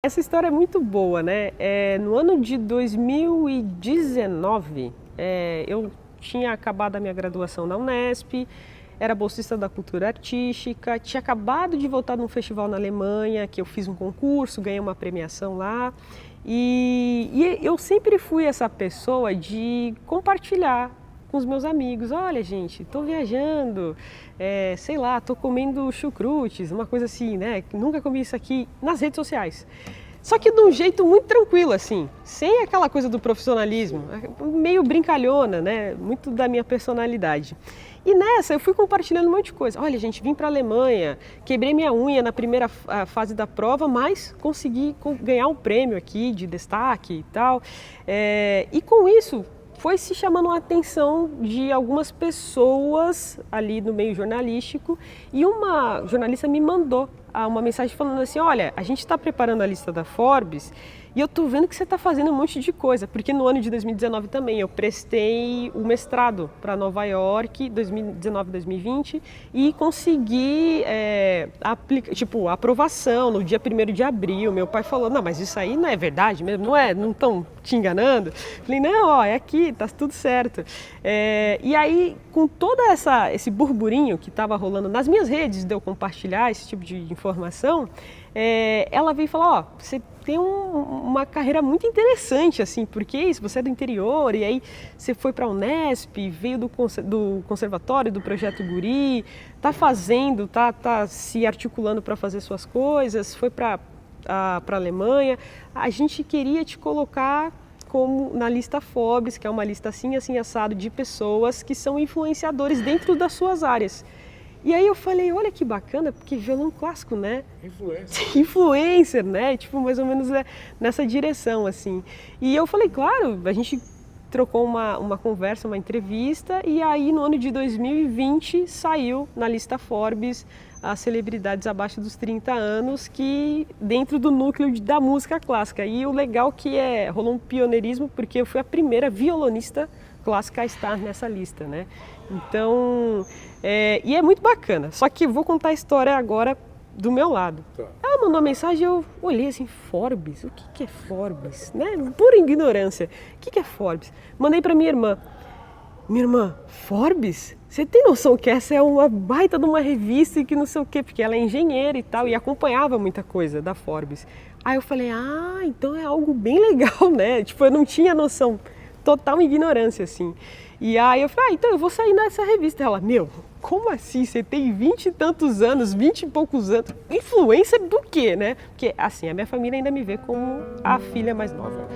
Essa história é muito boa, né? No ano de 2019, eu tinha acabado a minha graduação na Unesp, era bolsista da cultura artística, tinha acabado de voltar num festival na Alemanha, que eu fiz um concurso, ganhei uma premiação lá. E eu sempre fui essa pessoa de compartilhar com os meus amigos. Olha, gente, estou viajando, sei lá, estou comendo chucrutes, uma coisa assim, né? Nunca comi isso aqui nas redes sociais. Só que de um jeito muito tranquilo, assim, sem aquela coisa do profissionalismo, meio brincalhona, né? Muito da minha personalidade. E nessa eu fui compartilhando um monte de coisa. Olha, gente, vim para a Alemanha, quebrei minha unha na primeira fase da prova, mas consegui ganhar um prêmio aqui de destaque e tal. E com isso foi se chamando a atenção de algumas pessoas ali no meio jornalístico, e uma jornalista me mandou uma mensagem falando assim: olha, a gente está preparando a lista da Forbes e eu estou vendo que você está fazendo um monte de coisa, porque no ano de 2019 também eu prestei o mestrado para Nova York, 2019-2020, e consegui a aprovação no dia 1º de abril. Meu pai falou: não, mas isso aí não é verdade mesmo, não estão te enganando? Falei: não, ó, é aqui, tá tudo certo. E aí, com todo esse burburinho que estava rolando nas minhas redes de eu compartilhar esse tipo de informação, ela veio falar: ó, você tem uma carreira muito interessante, assim, porque isso, você é do interior, e aí você foi para a Unesp, veio do conservatório, do Projeto Guri, tá se articulando para fazer suas coisas, foi para a Alemanha. A gente queria te colocar como na lista Forbes, que é uma lista assim, assim, assado, de pessoas que são influenciadores dentro das suas áreas. E aí eu falei: olha que bacana, porque violão clássico, né? Influencer, né? Tipo, mais ou menos nessa direção, assim. E eu falei: claro, a gente trocou uma conversa, uma entrevista, e aí no ano de 2020 saiu na lista Forbes as celebridades abaixo dos 30 anos, que dentro do núcleo da música clássica. E o legal que rolou um pioneirismo, porque eu fui a primeira violonista clássica a estar nessa lista, né? Então, e é muito bacana. Só que vou contar a história agora do meu lado. Tá. Ela mandou uma mensagem, eu olhei assim: Forbes? O que é Forbes? Né? Pura ignorância. O que é Forbes? Mandei para minha irmã. Minha irmã: Forbes? Você tem noção que essa é uma baita de uma revista e que não sei o quê? Porque ela é engenheira e tal, e acompanhava muita coisa da Forbes. Aí eu falei: ah, então é algo bem legal, né? Tipo, eu não tinha noção. Total ignorância, assim. E aí eu falei: então eu vou sair nessa revista. Ela: meu, como assim? Você tem 20 e tantos anos, 20 e poucos anos, influencer do quê, né? Porque, assim, a minha família ainda me vê como a filha mais nova.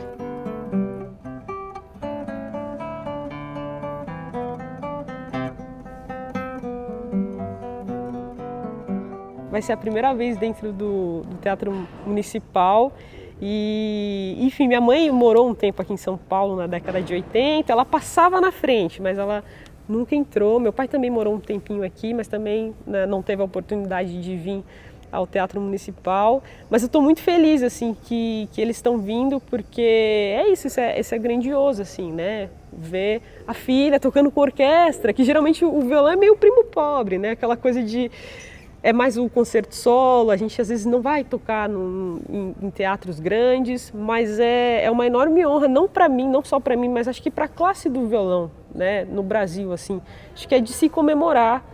Vai ser a primeira vez dentro do Teatro Municipal. E, enfim, minha mãe morou um tempo aqui em São Paulo na década de 80, ela passava na frente, mas ela nunca entrou. Meu pai também morou um tempinho aqui, mas também, né, não teve a oportunidade de vir ao Teatro Municipal. Mas eu estou muito feliz, assim, que eles estão vindo, porque isso é grandioso, assim, né? Ver a filha tocando com orquestra, que geralmente o violão é meio primo pobre, né? Aquela coisa de... É mais um concerto solo, a gente às vezes não vai tocar em teatros grandes, mas é uma enorme honra, não para mim, não só para mim, mas acho que para a classe do violão, né, no Brasil, assim. Acho que é de se comemorar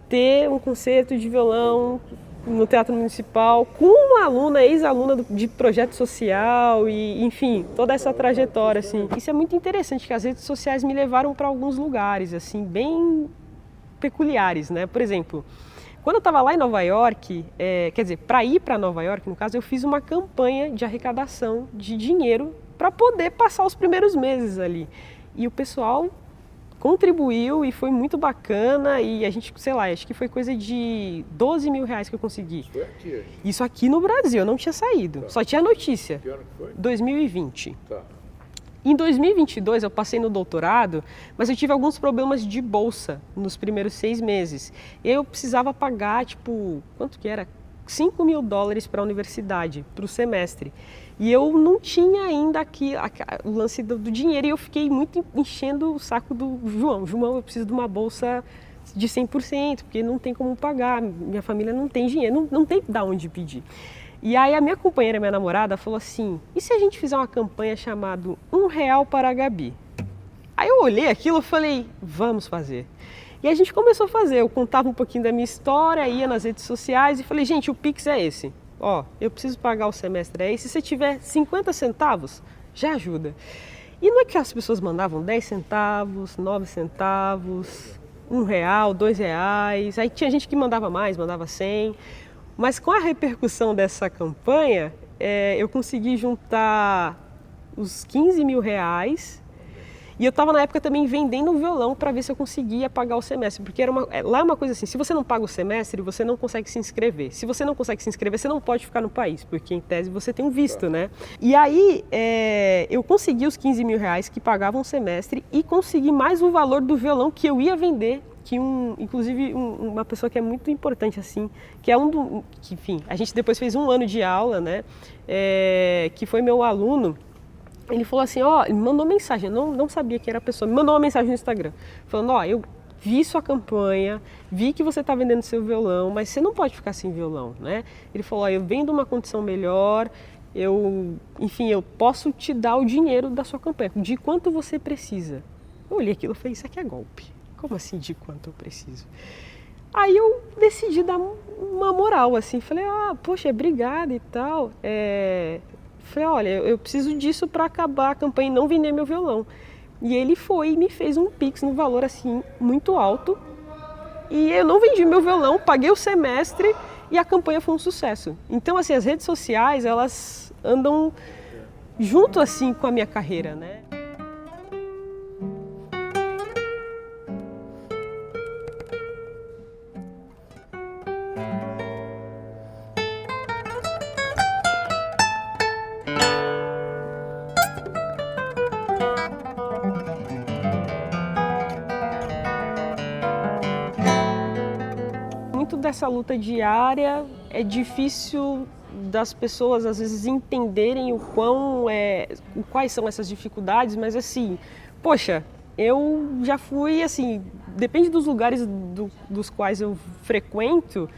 ter um concerto de violão no Teatro Municipal com uma aluna, ex-aluna de projeto social e, enfim, toda essa trajetória, assim. Isso é muito interessante, que as redes sociais me levaram para alguns lugares, assim, bem peculiares, né? Por exemplo, quando eu estava lá em Nova York, quer dizer, para ir para Nova York, no caso, eu fiz uma campanha de arrecadação de dinheiro para poder passar os primeiros meses ali. E o pessoal contribuiu e foi muito bacana, e a gente, sei lá, acho que foi coisa de 12 mil reais que eu consegui. Isso foi aqui? Isso aqui no Brasil, eu não tinha saído, Tá. Só tinha notícia. Que ano que foi? 2020. Tá. Em 2022 eu passei no doutorado, mas eu tive alguns problemas de bolsa nos primeiros 6 meses. Eu precisava pagar, tipo, quanto que era? $5.000 para a universidade, para o semestre. E eu não tinha ainda aqui o lance do dinheiro, e eu fiquei muito enchendo o saco do João. João, eu preciso de uma bolsa de 100%, porque não tem como pagar, minha família não tem dinheiro, não tem de onde pedir. E aí a minha companheira, minha namorada, falou assim, e se a gente fizer uma campanha chamada R$ 1 para a Gabi? Aí eu olhei aquilo e falei, vamos fazer. E a gente começou a fazer, eu contava um pouquinho da minha história, ia nas redes sociais e falei, gente, o Pix é esse. Ó, eu preciso pagar o semestre aí, se você tiver 50 centavos, já ajuda. E não é que as pessoas mandavam 10 centavos, 9 centavos, R$ 1, R$ 2, aí tinha gente que mandava mais, mandava 100, mas com a repercussão dessa campanha, eu consegui juntar os R$ 15.000. E eu estava na época também vendendo um violão para ver se eu conseguia pagar o semestre, porque lá é uma coisa assim, se você não paga o semestre, você não consegue se inscrever. Se você não consegue se inscrever, você não pode ficar no país, porque em tese você tem um visto, né? E aí eu consegui os R$ 15.000 que pagavam o semestre e consegui mais o valor do violão que eu ia vender, que inclusive uma pessoa que é muito importante assim, que é que, enfim, a gente depois fez 1 ano de aula, né? Que foi meu aluno. Ele falou assim, ele me mandou mensagem, eu não sabia que era a pessoa, me mandou uma mensagem no Instagram, falando, eu vi sua campanha, vi que você está vendendo seu violão, mas você não pode ficar sem violão, né? Ele falou, eu venho de uma condição melhor, eu posso te dar o dinheiro da sua campanha, de quanto você precisa. Eu olhei aquilo e falei, isso aqui é golpe, como assim de quanto eu preciso? Aí eu decidi dar uma moral, assim, falei, poxa, obrigada e tal, falei, olha, eu preciso disso para acabar a campanha e não vender meu violão. E ele foi e me fez um Pix no valor assim muito alto. E eu não vendi meu violão, paguei o semestre e a campanha foi um sucesso. Então, assim, as redes sociais, elas andam junto assim com a minha carreira, né? Muito dessa luta diária é difícil das pessoas às vezes entenderem quais são essas dificuldades, mas assim, poxa, eu já fui assim, depende dos lugares dos quais eu frequento,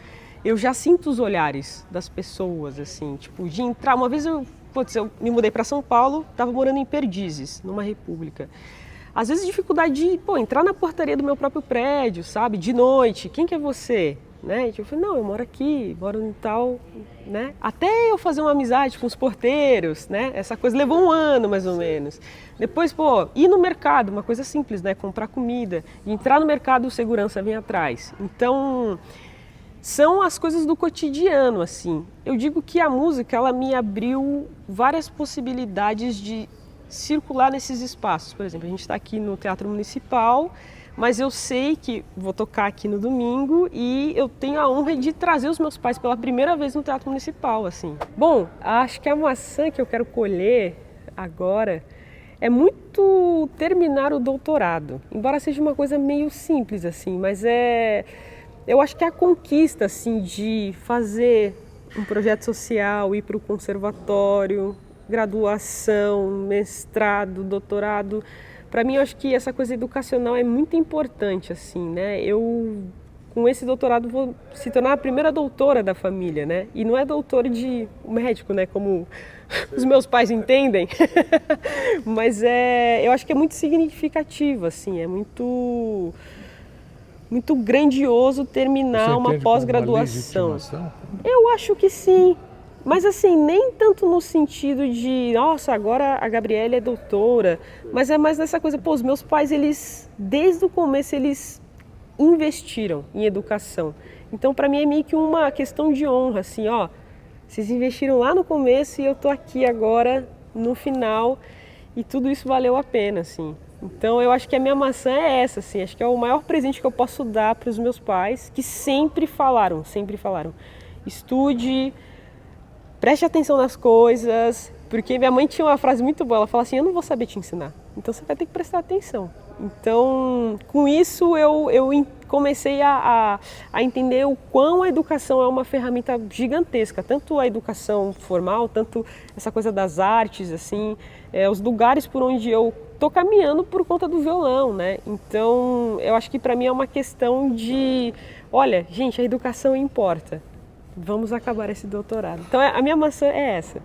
eu já sinto os olhares das pessoas, assim, tipo, de entrar, uma vez eu me mudei para São Paulo, estava morando em Perdizes, numa república. Às vezes dificuldade de, entrar na portaria do meu próprio prédio, sabe, de noite, quem que é você? Né? Eu falei, não, eu moro aqui, moro em tal, né? Até eu fazer uma amizade com os porteiros, né? Essa coisa levou 1 ano, mais ou menos. Depois, ir no mercado, uma coisa simples, né? Comprar comida. E entrar no mercado, o segurança vem atrás. Então, são as coisas do cotidiano, assim. Eu digo que a música, ela me abriu várias possibilidades de circular nesses espaços. Por exemplo, a gente está aqui no Teatro Municipal, mas eu sei que vou tocar aqui no domingo e eu tenho a honra de trazer os meus pais pela primeira vez no Teatro Municipal, assim. Bom, acho que a maçã que eu quero colher agora é muito terminar o doutorado, embora seja uma coisa meio simples, assim, mas eu acho que a conquista, assim, de fazer um projeto social, ir para o conservatório, graduação, mestrado, doutorado. Para mim, eu acho que essa coisa educacional é muito importante, assim, né? Eu, com esse doutorado, vou se tornar a primeira doutora da família, né? E não é doutora de médico, né? Como os meus pais entendem. Mas eu acho que é muito significativo, assim, é muito grandioso terminar uma pós-graduação. Eu acho que sim. Mas assim, nem tanto no sentido de, nossa, agora a Gabriela é doutora, mas é mais nessa coisa, os meus pais, eles, desde o começo, eles investiram em educação. Então, para mim, é meio que uma questão de honra, assim, vocês investiram lá no começo e eu tô aqui agora, no final, e tudo isso valeu a pena, assim. Então, eu acho que a minha maçã é essa, assim, acho que é o maior presente que eu posso dar para os meus pais, que sempre falaram, estude, preste atenção nas coisas, porque minha mãe tinha uma frase muito boa, ela fala assim, eu não vou saber te ensinar, então você vai ter que prestar atenção. Então, com isso eu comecei a entender o quão a educação é uma ferramenta gigantesca, tanto a educação formal, tanto essa coisa das artes, assim, os lugares por onde eu estou caminhando por conta do violão, né? Então, eu acho que para mim é uma questão de, olha, gente, a educação importa. Vamos acabar esse doutorado. Então a minha maçã é essa.